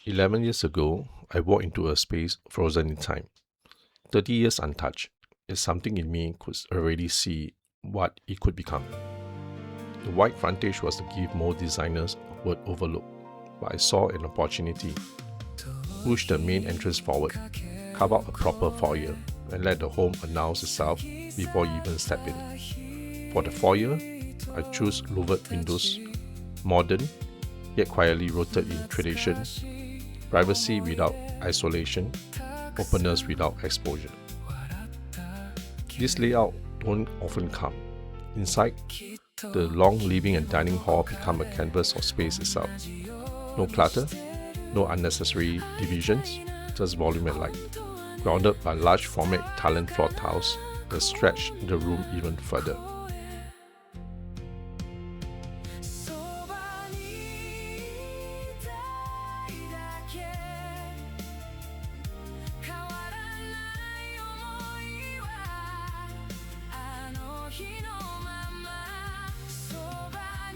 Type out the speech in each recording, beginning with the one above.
11 years ago, I walked into a space frozen in time. 30 years untouched, yet something in me could already see what it could become. The wide frontage was the gift most designers would overlook, but I saw an opportunity. Push the main entrance forward, carve out a proper foyer, and let the home announce itself before you even step in. For the foyer, I chose louvered windows, modern, yet quietly rooted in tradition, privacy without isolation, openness without exposure. This layout don't often come. Inside, the long living and dining hall become a canvas of space itself. No clutter, no unnecessary divisions, just volume and light, grounded by large format Italian floor tiles that stretch the room even further.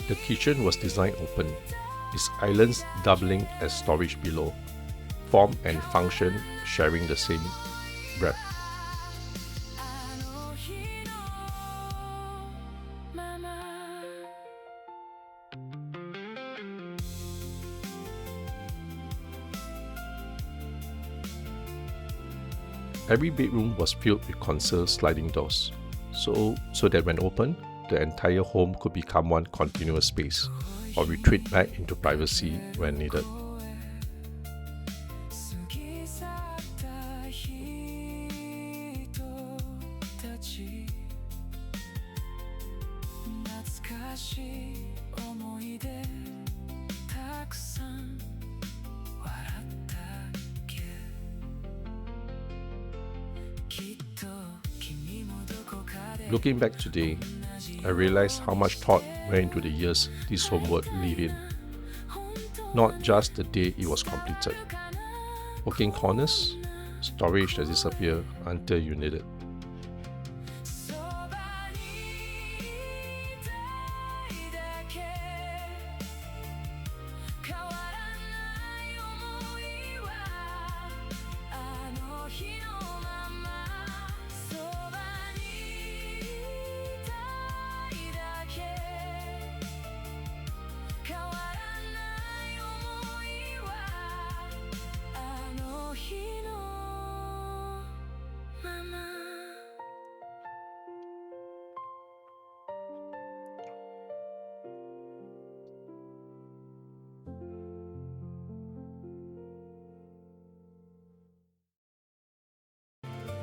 The kitchen was designed open, its islands doubling as storage below, form and function sharing the same breadth. Every bedroom was filled with console sliding doors, so that when opened, the entire home could become one continuous space, or retreat back into privacy when needed. Looking back today, I realized how much thought went into the years this home would live in. Not just the day it was completed. Working corners, storage that disappear until you need it.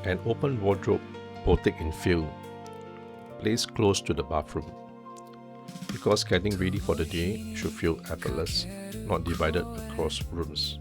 An open wardrobe, boutique in feel, placed close to the bathroom. Because getting ready for the day should feel effortless, not divided across rooms.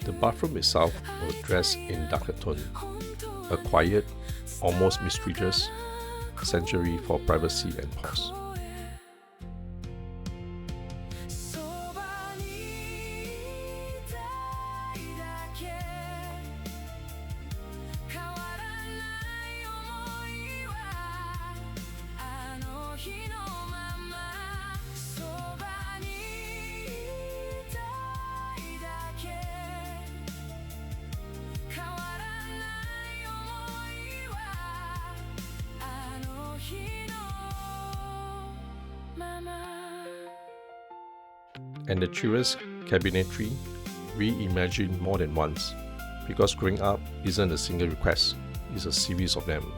The bathroom itself was dressed in darker tone, a quiet, almost mysterious sanctuary for privacy and pause. And the children's cabinetry reimagined more than once, because growing up isn't a single request, it's a series of them.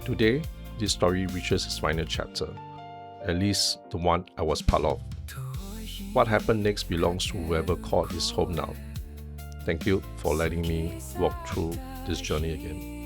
Today, this story reaches its final chapter, at least the one I was part of. What happened next belongs to whoever called this home now. Thank you for letting me walk through this journey again.